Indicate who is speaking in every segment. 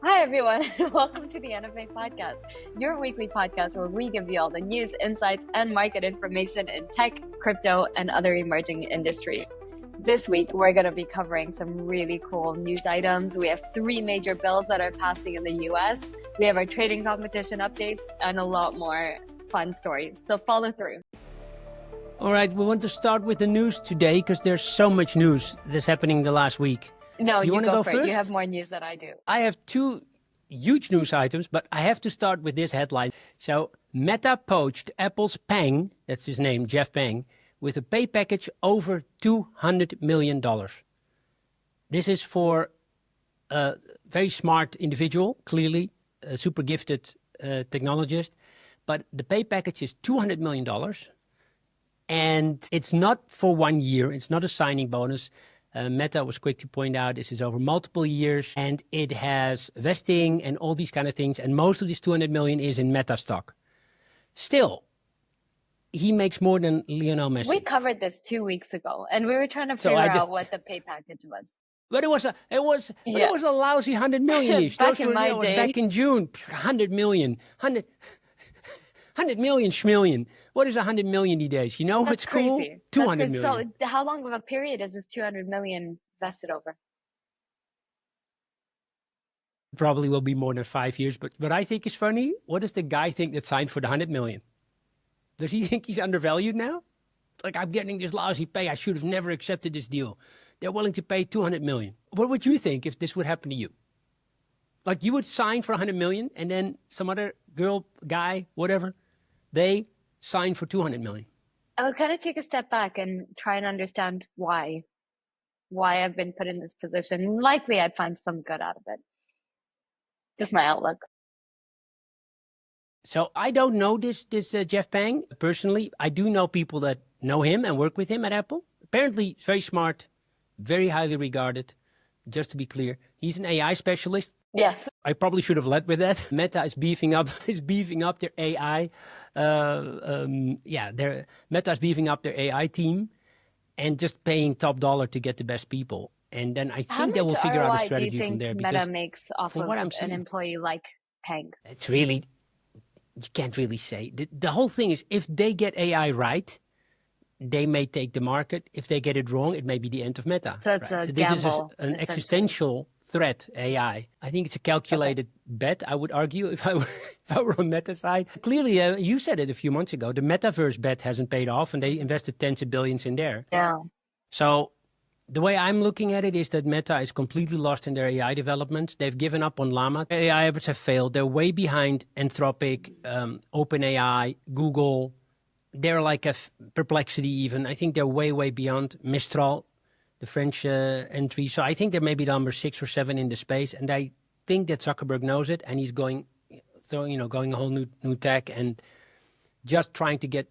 Speaker 1: Hi, everyone. Welcome to the NFA Podcast, your weekly podcast where we give you all the news, insights, and market information in tech, crypto, and other emerging industries. This week, we're going to be covering some really cool news items. We have 3 major bills that are passing in the US. We have our trading competition updates and a lot more fun stories. So follow through.
Speaker 2: All right, we want to start with the news today because there's so much news that's happening the last week.
Speaker 1: No, you
Speaker 2: want to go
Speaker 1: for
Speaker 2: first?
Speaker 1: it. You have more news than I do.
Speaker 2: I have 2 huge news items, but I have to start with this headline. So Meta poached Apple's Peng, that's his name, Jeff Peng, with a pay package over $200 million. This is for a very smart individual, clearly a super gifted technologist, but the pay package is $200 million. And it's not for 1 year, it's not a signing bonus. Meta was quick to point out this is over multiple years and it has vesting and all these kind of things. And most of this 200 million is in Meta stock. Still, he makes more than Lionel Messi.
Speaker 1: We covered this 2 weeks ago and we were trying to figure out what the pay package was.
Speaker 2: But it was a lousy 100 million-ish.
Speaker 1: Back in my day.
Speaker 2: Back in June, 100 million, 100 million schmillion. What is 100 million these days? You know what's cool? 200 million.
Speaker 1: So how long of a period is this 200 million vested over?
Speaker 2: Probably will be more than 5 years. But what I think is funny, what does the guy think that signed for the 100 million? Does he think he's undervalued now? Like, I'm getting this lousy pay. I should have never accepted this deal. They're willing to pay 200 million. What would you think if this would happen to you? Like, you would sign for 100 million and then some other girl, guy, whatever, they sign for 200 million.
Speaker 1: I would kind of take a step back and try and understand why I've been put in this position. Likely I'd find some good out of it. Just my outlook.
Speaker 2: So I don't know this Jeff Peng personally. I do know people that know him and work with him at Apple. Apparently he's very smart, very highly regarded. Just to be clear, he's an AI specialist.
Speaker 1: Yes.
Speaker 2: I probably should have led with that. Meta is beefing up their AI. Meta is beefing up their AI team and just paying top dollar to get the best people. And then I think they will figure out a strategy from there.
Speaker 1: Because Meta makes off of
Speaker 2: what I'm seeing,
Speaker 1: an employee like Peng?
Speaker 2: It's really, you can't really say. The whole thing is if they get AI right, they may take the market. If they get it wrong, it may be the end of Meta.
Speaker 1: So it's
Speaker 2: right?
Speaker 1: a
Speaker 2: this
Speaker 1: gamble,
Speaker 2: is an existential threat, AI. I think it's a calculated bet, I would argue, if I were on Meta's side. Clearly, you said it a few months ago, the metaverse bet hasn't paid off and they invested tens of billions in there.
Speaker 1: Yeah.
Speaker 2: So the way I'm looking at it is that Meta is completely lost in their AI development. They've given up on LLaMA. AI efforts have failed. They're way behind Anthropic, OpenAI, Google. They're like a Perplexity even. I think they're way, way beyond Mistral, the French entry. So I think they're maybe number 6 or 7 in the space. And I think that Zuckerberg knows it. And he's going a whole new tech and just trying to get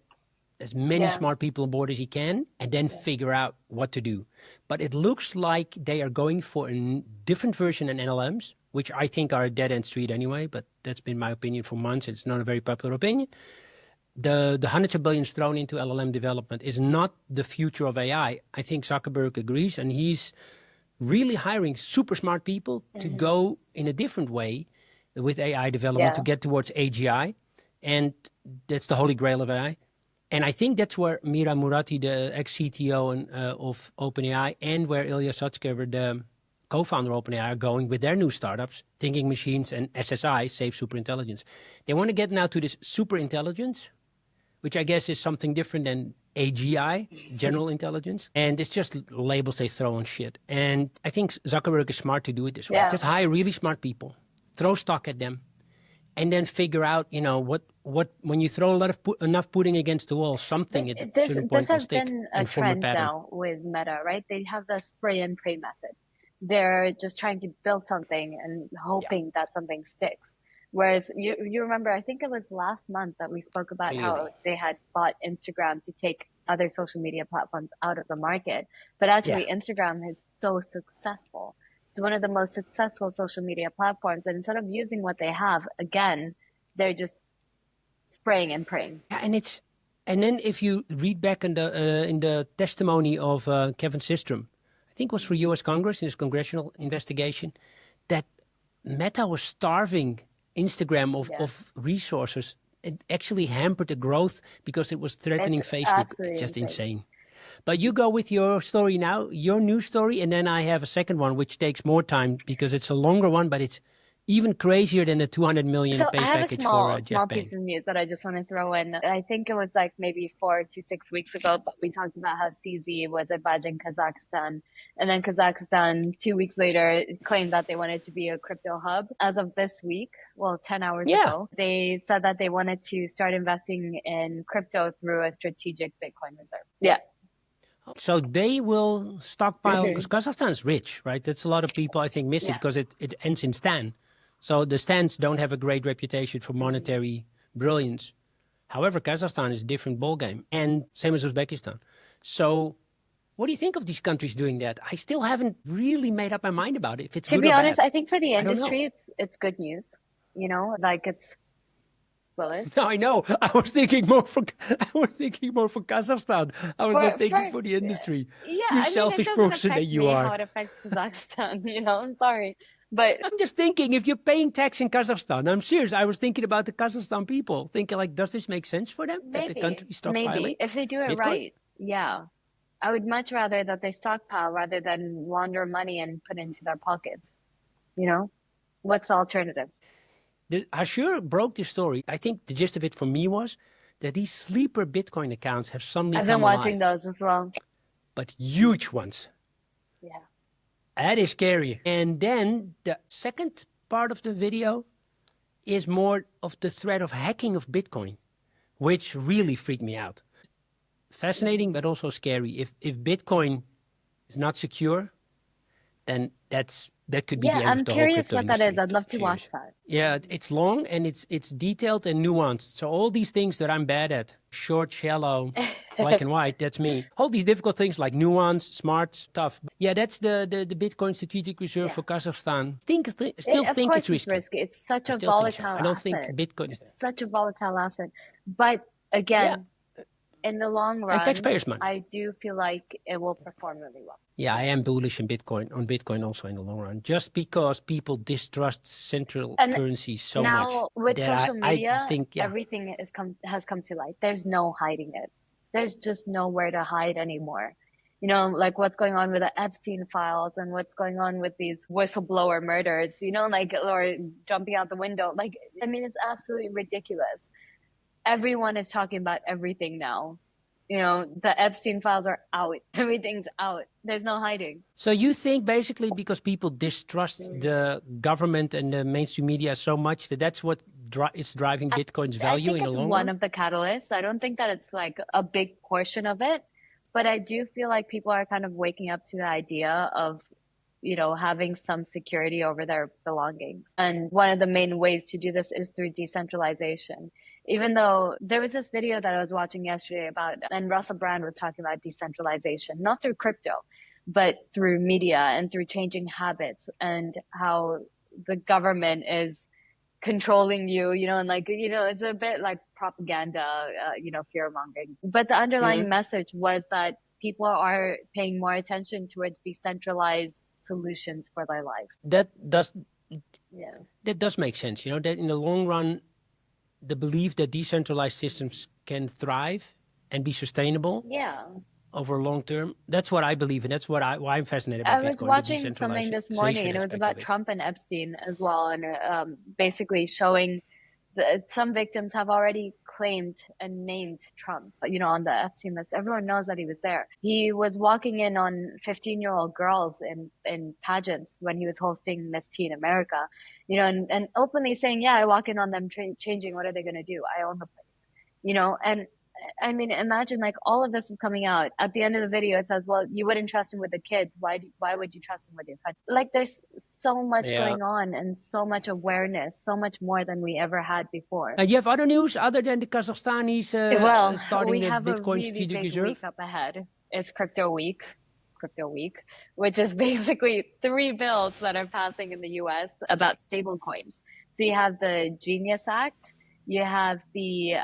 Speaker 2: as many smart people on board as he can and then figure out what to do. But it looks like they are going for a different version than LLMs, which I think are a dead-end street anyway. But that's been my opinion for months. It's not a very popular opinion. The hundreds of billions thrown into LLM development is not the future of AI. I think Zuckerberg agrees, and he's really hiring super smart people to go in a different way with AI development to get towards AGI. And that's the holy grail of AI. And I think that's where Mira Murati, the ex-CTO of OpenAI, and where Ilya Sutskever, the co-founder of OpenAI, are going with their new startups, Thinking Machines and SSI, Safe Superintelligence. They want to get now to this superintelligence, which I guess is something different than AGI, general intelligence. And it's just labels they throw on shit. And I think Zuckerberg is smart to do it this way. Just hire really smart people, throw stock at them, and then figure out, what when you throw enough pudding against the wall, something at a certain point will stick.
Speaker 1: This has been a trend now with Meta, right? They have the spray and pray method. They're just trying to build something and hoping that something sticks. Whereas you remember, I think it was last month that we spoke about how they had bought Instagram to take other social media platforms out of the market. But actually, Instagram is so successful. It's one of the most successful social media platforms. And instead of using what they have, again, they're just spraying and praying.
Speaker 2: Yeah, and then if you read back in the testimony of Kevin Systrom, I think it was for U.S. Congress in his congressional investigation, that Meta was starving Instagram of resources. It actually hampered the growth because it was threatening Facebook. It's just insane. But you go with your story now, your news story, and then I have a second one which takes more time because it's a longer one, but it's even crazier than the 200 million pay package for Jeff
Speaker 1: small
Speaker 2: Peng.
Speaker 1: piece of news that I just want to throw in. I think it was like maybe 4 to 6 weeks ago, but we talked about how CZ was advising Kazakhstan. And then Kazakhstan, 2 weeks later, claimed that they wanted to be a crypto hub. As of this week, 10 hours ago, they said that they wanted to start investing in crypto through a strategic Bitcoin reserve. Yeah.
Speaker 2: So they will stockpile, because Kazakhstan is rich, right? That's a lot of people, I think, miss it because it ends in stan. So the stans don't have a great reputation for monetary brilliance. However, Kazakhstan is a different ballgame, and same as Uzbekistan. So what do you think of these countries doing that? I still haven't really made up my mind about it, if it's good or bad.
Speaker 1: To be honest, I think for the industry, it's good news. You know, like it's...
Speaker 2: No, I know. I was thinking more for Kazakhstan. I was not thinking for the industry.
Speaker 1: Yeah,
Speaker 2: selfish person that you are.
Speaker 1: How it affects Kazakhstan, you know, I'm sorry. But
Speaker 2: I'm just thinking, if you're paying tax in Kazakhstan, I'm serious. I was thinking about the Kazakhstan people, thinking like, does this make sense for them?
Speaker 1: Maybe,
Speaker 2: that the country stockpiling?
Speaker 1: Maybe, if they do it
Speaker 2: Bitcoin?
Speaker 1: right, yeah. I would much rather that they stockpile rather than launder money and put it into their pockets. You know, what's the alternative?
Speaker 2: Ashur broke this story. I think the gist of it for me was that these sleeper Bitcoin accounts have suddenly
Speaker 1: I've been watching those as well.
Speaker 2: But huge ones.
Speaker 1: Yeah.
Speaker 2: That is scary. And then the second part of the video is more of the threat of hacking of Bitcoin, which really freaked me out. Fascinating, but also scary. If Bitcoin is not secure, then that could be the end of the whole crypto industry.
Speaker 1: I'm curious what that is. I'd love to watch that.
Speaker 2: Yeah, it's long and it's detailed and nuanced. So all these things that I'm bad at, short, shallow, black and white, that's me. All these difficult things like nuance, smart, tough. Yeah, that's the Bitcoin strategic reserve for Kazakhstan. Still think it's risky.
Speaker 1: It's such a volatile asset.
Speaker 2: I don't think Bitcoin is
Speaker 1: such a volatile asset. But again, in the long run,
Speaker 2: and taxpayers' money.
Speaker 1: I do feel like it will perform really well.
Speaker 2: Yeah, I am bullish on Bitcoin also in the long run, just because people distrust central currencies so much.
Speaker 1: Now, with social media,
Speaker 2: I think,
Speaker 1: everything has come to light. There's no hiding it. There's just nowhere to hide anymore. You know, like what's going on with the Epstein files and what's going on with these whistleblower murders, you know, like, or jumping out the window. Like, I mean, it's absolutely ridiculous. Everyone is talking about everything now. You know, the Epstein files are out. Everything's out. There's no hiding.
Speaker 2: So you think basically because people distrust the government and the mainstream media so much that's what is driving Bitcoin's value in the long run?
Speaker 1: I think it's one of the catalysts. I don't think that it's like a big portion of it, but I do feel like people are kind of waking up to the idea of, you know, having some security over their belongings. And one of the main ways to do this is through decentralization. Even though there was this video that I was watching yesterday and Russell Brand was talking about decentralization, not through crypto, but through media and through changing habits and how the government is controlling you, you know, and like, you know, it's a bit like propaganda, you know, fear mongering. But the underlying message was that people are paying more attention towards decentralized solutions for their life.
Speaker 2: That does make sense, you know, that in the long run, the belief that decentralized systems can thrive and be sustainable over long term, that's what I believe, and that's why I'm fascinated by Bitcoin.
Speaker 1: I was watching something this morning, and it was about Trump and Epstein as well, and basically showing some victims have already claimed and named Trump, you know, on the Epstein list. Everyone knows that he was there. He was walking in on 15-year-old girls in pageants when he was hosting Miss Teen America, you know, and openly saying, yeah, I walk in on them changing. What are they going to do? I own the place, you know, and I mean, imagine like all of this is coming out. At the end of the video, it says, well, you wouldn't trust him with the kids. Why would you trust him with your country? Like there's so much going on and so much awareness, so much more than we ever had before.
Speaker 2: And you have other news other than the Kazakhstanis starting the Bitcoin strategic reserve?
Speaker 1: Week up ahead. It's Crypto Week, which is basically 3 bills that are passing in the US about stablecoins. So you have the Genius Act, you have the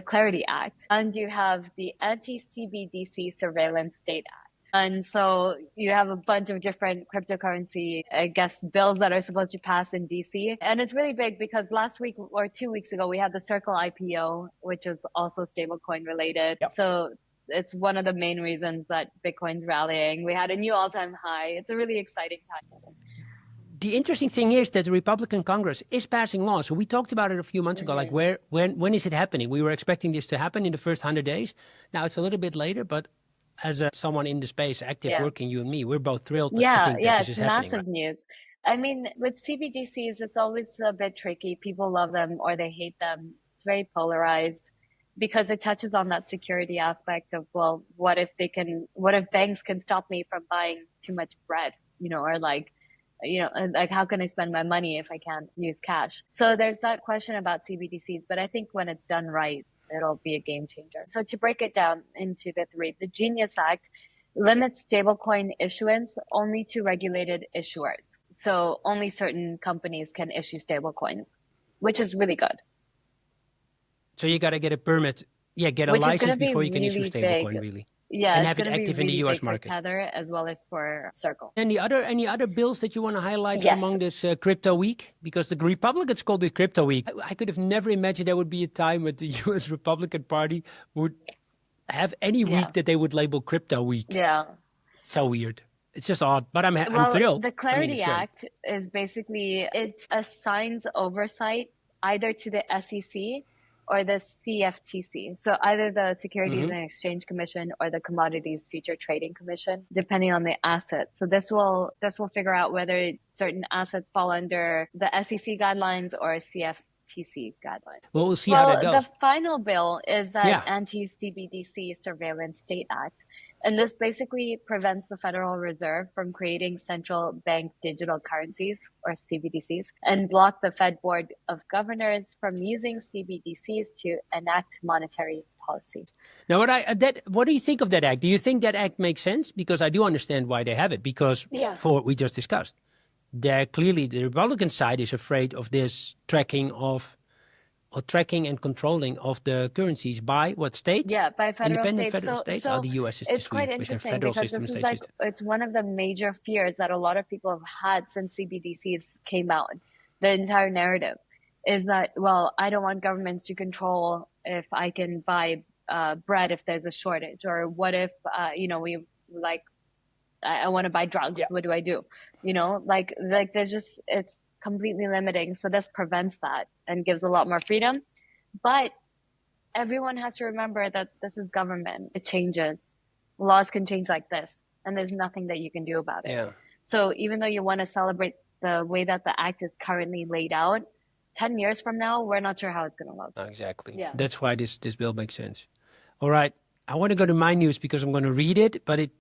Speaker 1: Clarity Act, and you have the Anti-CBDC Surveillance State Act. And so you have a bunch of different cryptocurrency, I guess, bills that are supposed to pass in DC. And it's really big because last week or 2 weeks ago, we had the Circle IPO, which is also stablecoin related.
Speaker 2: Yep.
Speaker 1: So it's one of the main reasons that Bitcoin's rallying. We had a new all-time high. It's a really exciting time.
Speaker 2: The interesting thing is that the Republican Congress is passing laws. So we talked about it a few months ago, like when is it happening? We were expecting this to happen in the first 100 days. Now it's a little bit later, but as someone in the space, active working, you and me, we're both thrilled. I think that this is happening.
Speaker 1: It's massive news. I mean, with CBDCs, it's always a bit tricky. People love them or they hate them. It's very polarized because it touches on that security aspect of, well, what if banks can stop me from buying too much bread, or like how can I spend my money if I can't use cash? So there's that question about CBDCs, but I think when it's done right, it'll be a game changer. So to break it down into the three, the Genius Act limits stablecoin issuance only to regulated issuers. So only certain companies can issue stablecoins, which is really good.
Speaker 2: So you got to get a permit, get a license before you can issue stablecoin, really.
Speaker 1: Yeah,
Speaker 2: and have it active in the US market.
Speaker 1: Tether as well as for Circle.
Speaker 2: Any other bills that you want to highlight among this crypto week? Because the Republicans called it crypto week. I could have never imagined there would be a time when the US Republican Party would have any week that they would label crypto week.
Speaker 1: Yeah.
Speaker 2: So weird. It's just odd, but I'm thrilled.
Speaker 1: The Clarity Act is basically, it assigns oversight either to the SEC or the CFTC. So either the Securities and Exchange Commission or the Commodities Future Trading Commission, depending on the asset. So this will figure out whether certain assets fall under the SEC guidelines or CFTC guidelines.
Speaker 2: Well, we'll see how that goes.
Speaker 1: The final bill is that Anti-CBDC Surveillance State Act. And this basically prevents the Federal Reserve from creating central bank digital currencies, or CBDCs, and block the Fed Board of Governors from using CBDCs to enact monetary policy.
Speaker 2: Now, what do you think of that act? Do you think that act makes sense? Because I do understand why they have it, because for what we just discussed, clearly the Republican side is afraid of this tracking and controlling of the currencies by what states?
Speaker 1: Yeah, by
Speaker 2: independent federal states.
Speaker 1: So
Speaker 2: the US is
Speaker 1: it's quite interesting because this is it's one of the major fears that a lot of people have had since CBDCs came out. The entire narrative is that, well, I don't want governments to control if I can buy bread if there's a shortage, or what if I want to buy drugs. What do I do? There's just, it's completely limiting. So this prevents that and gives a lot more freedom. But everyone has to remember that this is government. It changes. Laws can change like this, and there's nothing that you can do about it.
Speaker 2: Yeah.
Speaker 1: So even though you want to celebrate the way that the act is currently laid out, 10 years from now, we're not sure how it's going to look.
Speaker 2: Exactly.
Speaker 1: Yeah.
Speaker 2: That's why this bill makes sense. All right. I want to go to my news because I'm going to read it, but I'd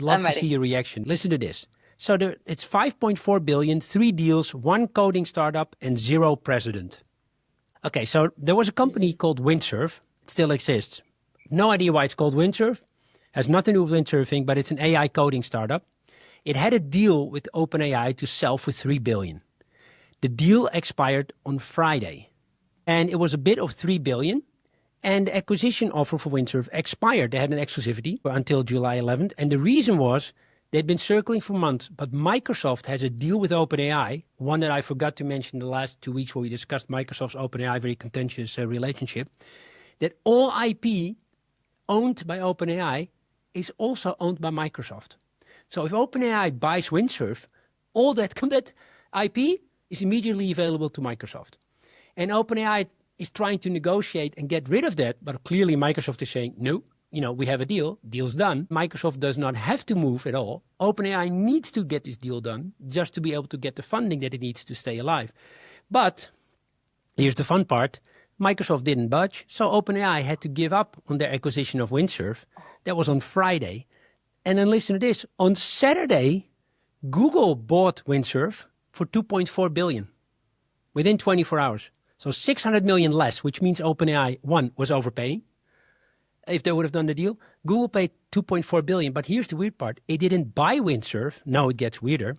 Speaker 2: love to see your reaction. Listen to this. So it's 5.4 billion, 3 deals, 1 coding startup, and 0 president. Okay, so there was a company called Windsurf. It still exists. No idea why it's called Windsurf. Has nothing to do with windsurfing, but it's an AI coding startup. It had a deal with OpenAI to sell for 3 billion. The deal expired on Friday. And it was a bid of 3 billion. And the acquisition offer for Windsurf expired. They had an exclusivity until July 11th. And the reason was, they'd been circling for months, but Microsoft has a deal with OpenAI, one that I forgot to mention the last 2 weeks where we discussed Microsoft's OpenAI very contentious relationship, that all IP owned by OpenAI is also owned by Microsoft. So if OpenAI buys Windsurf, all that IP is immediately available to Microsoft. And OpenAI is trying to negotiate and get rid of that, but clearly Microsoft is saying, no. We have a deal's done. Microsoft does not have to move at all. OpenAI needs to get this deal done just to be able to get the funding that it needs to stay alive. But here's the fun part. Microsoft didn't budge, so OpenAI had to give up on their acquisition of Windsurf. That was on Friday. And then listen to this. On Saturday, Google bought Windsurf for 2.4 billion within 24 hours. So 600 million less, which means OpenAI, one, was overpaying. If they would have done the deal, Google paid 2.4 billion. But here's the weird part. It didn't buy Windsurf. No, it gets weirder.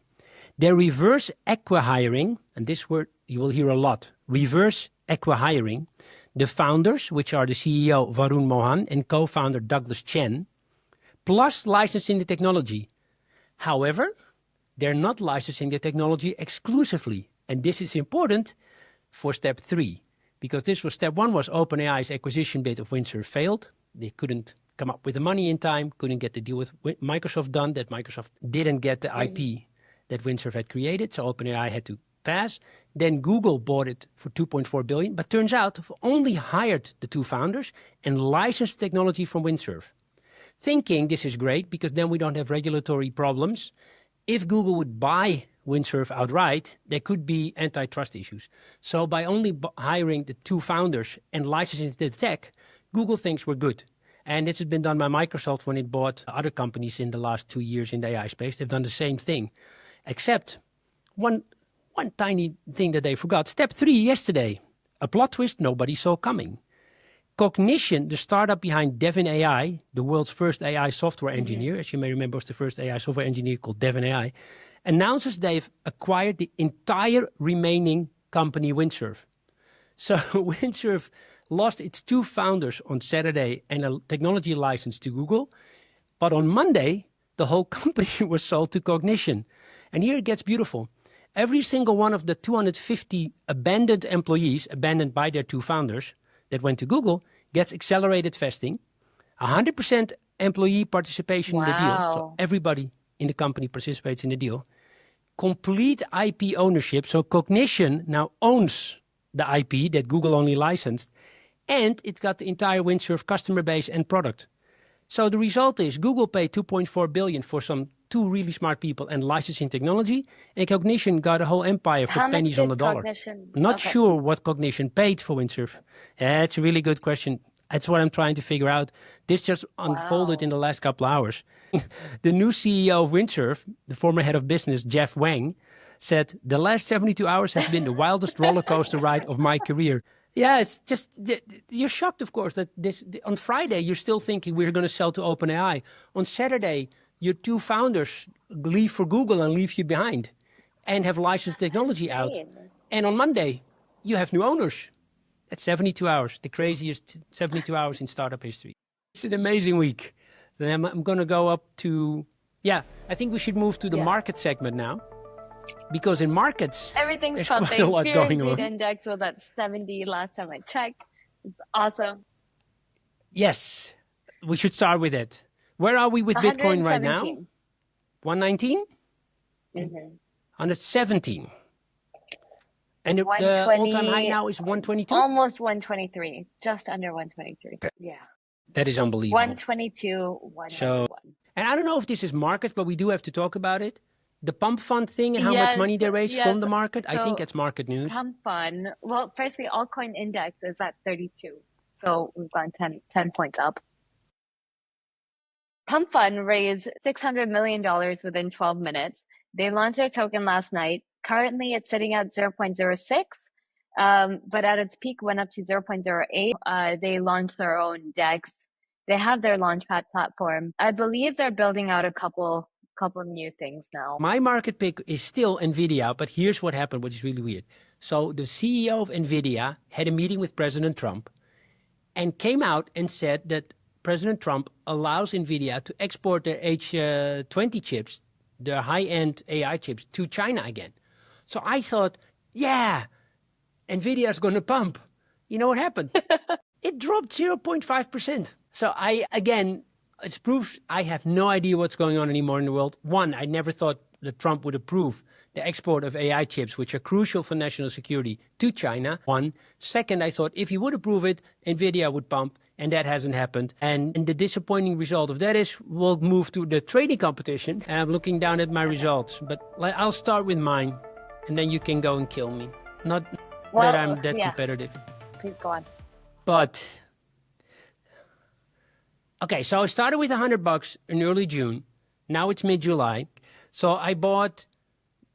Speaker 2: They're reverse acqui-hiring, and this word you will hear a lot, reverse acqui-hiring, the founders, which are the CEO Varun Mohan and co-founder Douglas Chen, plus licensing the technology. However, they're not licensing the technology exclusively. And this is important for step 3, because this was step 1 was OpenAI's acquisition bid of Windsurf failed. They couldn't come up with the money in time, couldn't get the deal with Microsoft done, that Microsoft didn't get the IP that Windsurf had created, so OpenAI had to pass. Then Google bought it for $2.4 billion, but turns out only hired the 2 founders and licensed technology from Windsurf, thinking this is great because then we don't have regulatory problems. If Google would buy Windsurf outright, there could be antitrust issues. So by only hiring the 2 founders and licensing the tech, Google thinks we're good. And this has been done by Microsoft when it bought other companies in the last 2 years in the AI space. They've done the same thing, except one tiny thing that they forgot. Step 3 yesterday, a plot twist nobody saw coming. Cognition, the startup behind Devin AI, the world's first AI software engineer, as you may remember, was the first AI software engineer called Devin AI, announces they've acquired the entire remaining company Windsurf. So Windsurf lost its 2 founders on Saturday and a technology license to Google. But on Monday, the whole company was sold to Cognition. And here it gets beautiful. Every single one of the 250 abandoned employees, abandoned by their 2 founders, that went to Google, gets accelerated vesting, 100% employee participation in the deal. So everybody in the company participates in the deal. Complete IP ownership. So Cognition now owns the IP that Google only licensed, and it's got the entire Windsurf customer base and product. So the result is Google paid $2.4 billion for some 2 really smart people and licensing technology, and Cognition got a whole empire for pennies on the dollar. Not sure what Cognition paid for Windsurf. That's a really good question. That's what I'm trying to figure out. This just unfolded in the last couple of hours. The new CEO of Windsurf, the former head of business, Jeff Wang, said, "The last 72 hours have been the wildest roller coaster ride of my career." Yeah, it's just, you're shocked, of course, that on Friday, you're still thinking we're going to sell to OpenAI. On Saturday, your 2 founders leave for Google and leave you behind and have licensed technology out. And on Monday, you have new owners. That's 72 hours, the craziest 72 hours in startup history. It's an amazing week. So I'm going to go up to, I think we should move to the market segment now. Because in markets,
Speaker 1: everything's
Speaker 2: pumping. Quite a lot going on.
Speaker 1: Index was at 70 last time I checked. It's awesome.
Speaker 2: Yes, we should start with it. Where are we with Bitcoin right now? 119? 117. And the all-time high now is 122?
Speaker 1: Almost 123. Just under 123. Okay. Yeah.
Speaker 2: That is unbelievable.
Speaker 1: 122, 101.
Speaker 2: And I don't know if this is markets, but we do have to talk about it. The PumpFun thing and how much money they raised from the market, I think that's market news.
Speaker 1: PumpFun, well, firstly, Altcoin index is at 32. So we've gone 10 points up. PumpFun raised $600 million within 12 minutes. They launched their token last night. Currently, it's sitting at 0.06, but at its peak went up to 0.08. They launched their own DEX. They have their Launchpad platform. I believe they're building out a couple new things now.
Speaker 2: My market pick is still Nvidia, but here's what happened, which is really weird. So the CEO of Nvidia had a meeting with President Trump and came out and said that President Trump allows Nvidia to export their H20 chips, their high-end AI chips, to China again. So I thought, Nvidia's going to pump. You know what happened? It dropped 0.5%. So it's proof I have no idea what's going on anymore in the world. One, I never thought that Trump would approve the export of AI chips, which are crucial for national security, to China. One. Second, I thought if he would approve it, Nvidia would pump, and that hasn't happened. And the disappointing result of that is we'll move to the trading competition. And I'm looking down at my results, but I'll start with mine, and then you can go and kill me. Not that I'm that competitive.
Speaker 1: Please go on.
Speaker 2: But okay, so I started with $100 in early June. Now it's mid-July. So I bought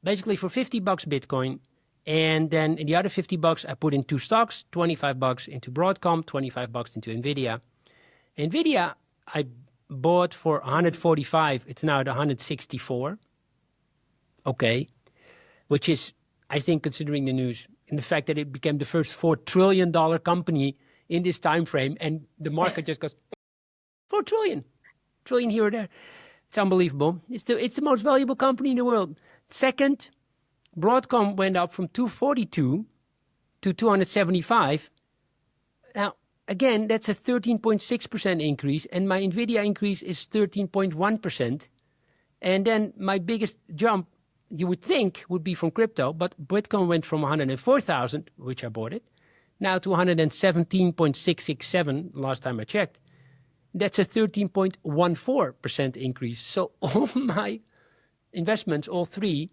Speaker 2: basically for $50 Bitcoin. And then the other $50 I put in 2 stocks, $25 into Broadcom, $25 into Nvidia. Nvidia I bought for 145. It's now at 164. Okay. Which is, I think, considering the news and the fact that it became the first $4 trillion company in this time frame, and the market just goes, $4 trillion. trillion here or there. It's unbelievable. It's the most valuable company in the world. Second, Broadcom went up from 242 to 275. Now, again, that's a 13.6% increase, and my Nvidia increase is 13.1%. And then my biggest jump, you would think, would be from crypto, but Bitcoin went from 104,000, which I bought it, now to 117.667 last time I checked. That's a 13.14% increase. So all my investments, all three,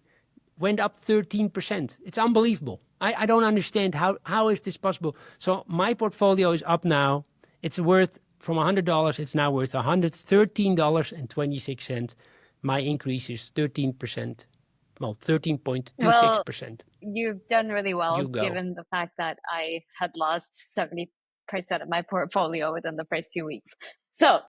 Speaker 2: went up 13%. It's unbelievable. I don't understand how is this possible. So my portfolio is up now. It's worth, from $100, it's now worth $113.26. My increase is 13%. Well, 13.26%.
Speaker 1: You've done really well, given the fact that I had lost 70% of my portfolio within the first 2 weeks. So,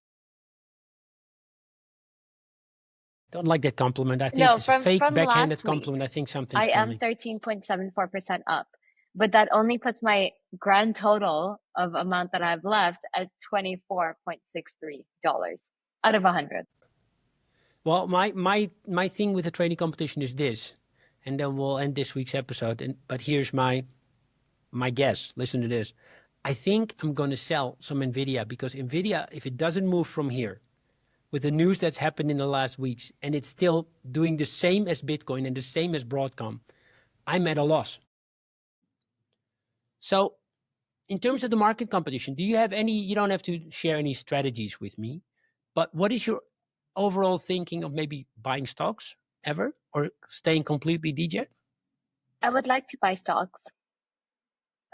Speaker 2: don't like that compliment. I think it's a fake backhanded compliment. I think something's coming.
Speaker 1: I am 13.74% up, but that only puts my grand total of amount that I've left at $24.63 out of 100.
Speaker 2: Well, my thing with the trading competition is this, and then we'll end this week's episode. But here's my guess. Listen to this. I think I'm going to sell some Nvidia, because Nvidia, if it doesn't move from here, with the news that's happened in the last weeks, and it's still doing the same as Bitcoin and the same as Broadcom, I'm at a loss. So in terms of the market competition, do you have any, you don't have to share any strategies with me, but what is your overall thinking of maybe buying stocks ever, or staying completely DJ?
Speaker 1: I would like to buy stocks.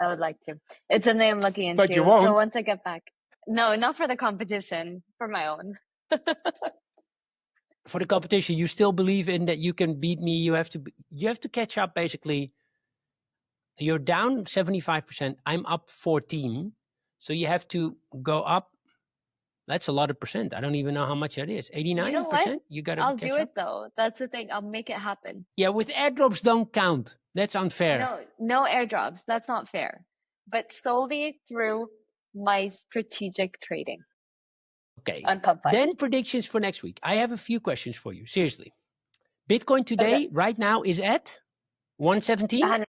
Speaker 1: I would like to. It's something I'm looking into.
Speaker 2: But you won't.
Speaker 1: So once I get back. No, not for the competition, for my own.
Speaker 2: For the competition, you still believe in that you can beat me. You have to catch up, basically. You're down 75%. I'm up 14. So you have to go up. That's a lot of percent. I don't even know how much that is. 89%?
Speaker 1: You know what?
Speaker 2: You got to
Speaker 1: I'll
Speaker 2: catch
Speaker 1: do
Speaker 2: up.
Speaker 1: it though. That's the thing. I'll make it happen.
Speaker 2: Yeah, with airdrops don't count. That's unfair.
Speaker 1: No airdrops. That's not fair. But solely through my strategic trading.
Speaker 2: Okay.
Speaker 1: On Pump.Fun.
Speaker 2: Then predictions for next week. I have a few questions for you. Seriously. Bitcoin today, right now, is at 117?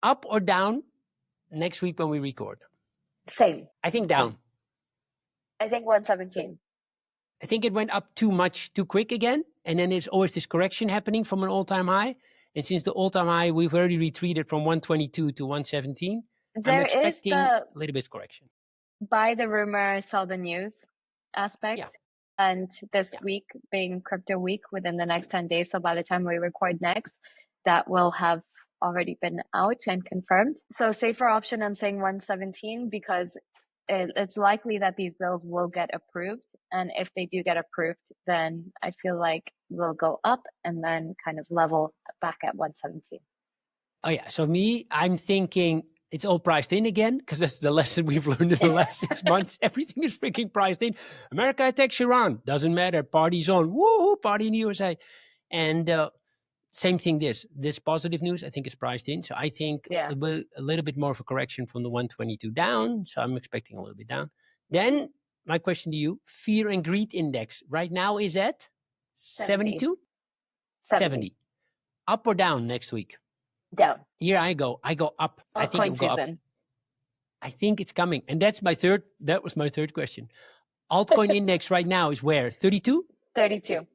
Speaker 2: Up or down next week when we record?
Speaker 1: Same.
Speaker 2: I think down.
Speaker 1: I think 117.
Speaker 2: I think it went up too much, too quick again. And then there's always this correction happening from an all-time high. And since the all-time high, we've already retreated from 122 to 117. I'm expecting a little bit of correction.
Speaker 1: Buy the rumor, sell the news aspect.
Speaker 2: Yeah.
Speaker 1: And this week being crypto week within the next 10 days. So by the time we record next, that will have already been out and confirmed. So safer option, I'm saying 117, because it's likely that these bills will get approved. And if they do get approved, then I feel like we'll go up and then kind of level back at 117.
Speaker 2: Oh yeah. So I'm thinking it's all priced in again, because that's the lesson we've learned in the last 6 months. Everything is freaking priced in. America attacks Iran. Doesn't matter. Party's on. Woo! Party in the USA. And same thing, this positive news, I think, is priced in. So I think a little bit more of a correction from the 122 down. So I'm expecting a little bit down. Then my question to you, fear and greed index right now is at 72? 70. Up or down next week?
Speaker 1: Down.
Speaker 2: Here I go up. I think it'll go up. I think it's coming. And that was my third question. Altcoin index right now is where? 32?
Speaker 1: 32.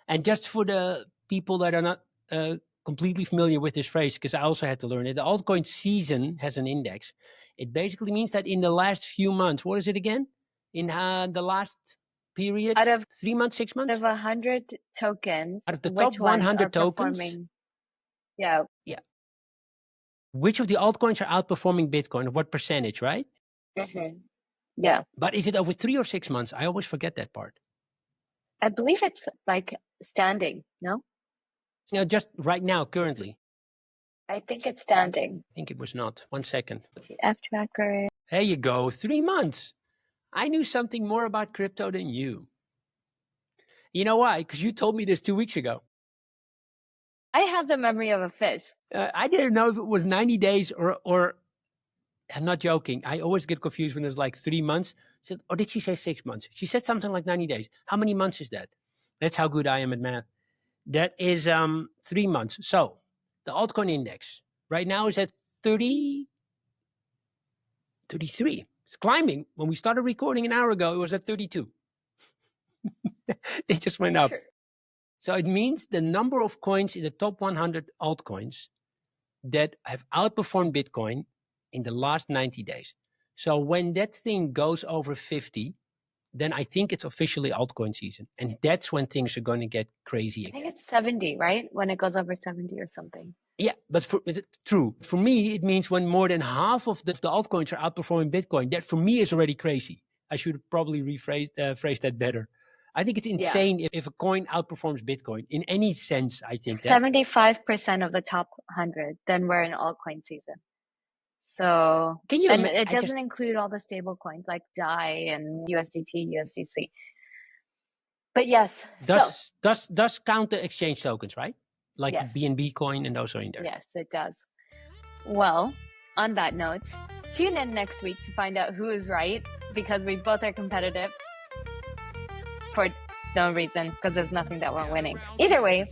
Speaker 2: And just for the people that are not completely familiar with this phrase, because I also had to learn it, the altcoin season has an index. It basically means that in the last few months, what is it again? In the last period,
Speaker 1: out of
Speaker 2: 3 months, 6 months?
Speaker 1: Out of 100 tokens.
Speaker 2: Out of the top 100 tokens?
Speaker 1: Yeah.
Speaker 2: Which of the altcoins are outperforming Bitcoin? What percentage, right?
Speaker 1: Mm-hmm. Yeah.
Speaker 2: But is it over 3 or 6 months? I always forget that part.
Speaker 1: I believe it's like standing, no?
Speaker 2: No, just right now, currently.
Speaker 1: I think it's standing.
Speaker 2: I think it was not. 1 second.
Speaker 1: F tracker.
Speaker 2: There you go. 3 months. I knew something more about crypto than you. You know why? Because you told me this 2 weeks ago.
Speaker 1: I have the memory of a fish.
Speaker 2: I didn't know if it was 90 days or I'm not joking. I always get confused when it's like 3 months. I said, oh, did she say 6 months? She said something like 90 days. How many months is that? That's how good I am at math. That is 3 months. So the altcoin index right now is at 30, 33. It's climbing. When we started recording an hour ago, it was at 32. It just went up.
Speaker 1: Sure.
Speaker 2: So it means the number of coins in the top 100 altcoins that have outperformed Bitcoin in the last 90 days. So when that thing goes over 50, then I think it's officially altcoin season. And that's when things are going to get crazy again.
Speaker 1: I think it's 70, right? When it goes over 70 or something.
Speaker 2: Yeah, but true. For me, it means when more than half of the altcoins are outperforming Bitcoin. That for me is already crazy. I should probably phrase that better. I think it's insane if a coin outperforms Bitcoin in any sense. I think
Speaker 1: 75% of the top 100, then we're in altcoin season. So
Speaker 2: can you?
Speaker 1: And it doesn't include all the stable coins like DAI and USDT, USDC. But yes,
Speaker 2: does count the exchange tokens, right? Like
Speaker 1: yes.
Speaker 2: BNB coin and those are in there.
Speaker 1: Yes, it does. Well, on that note, tune in next week to find out who is right, because we both are competitive for no reason, because there's nothing that we're winning. Either way,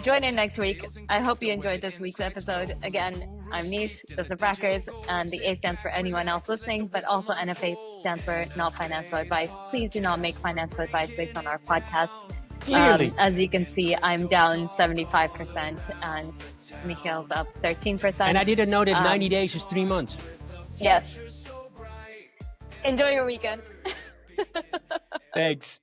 Speaker 1: join in next week. I hope you enjoyed this week's episode. Again, I'm Nish, this is Frackers, and the A stands for anyone else listening, but also NFA stands for not financial advice. Please do not make financial advice based on our podcast.
Speaker 2: Clearly.
Speaker 1: As you can see, I'm down 75% and Michiel's up 13%.
Speaker 2: And I didn't know that 90 days is 3 months.
Speaker 1: Yes. Enjoy your weekend.
Speaker 2: Thanks.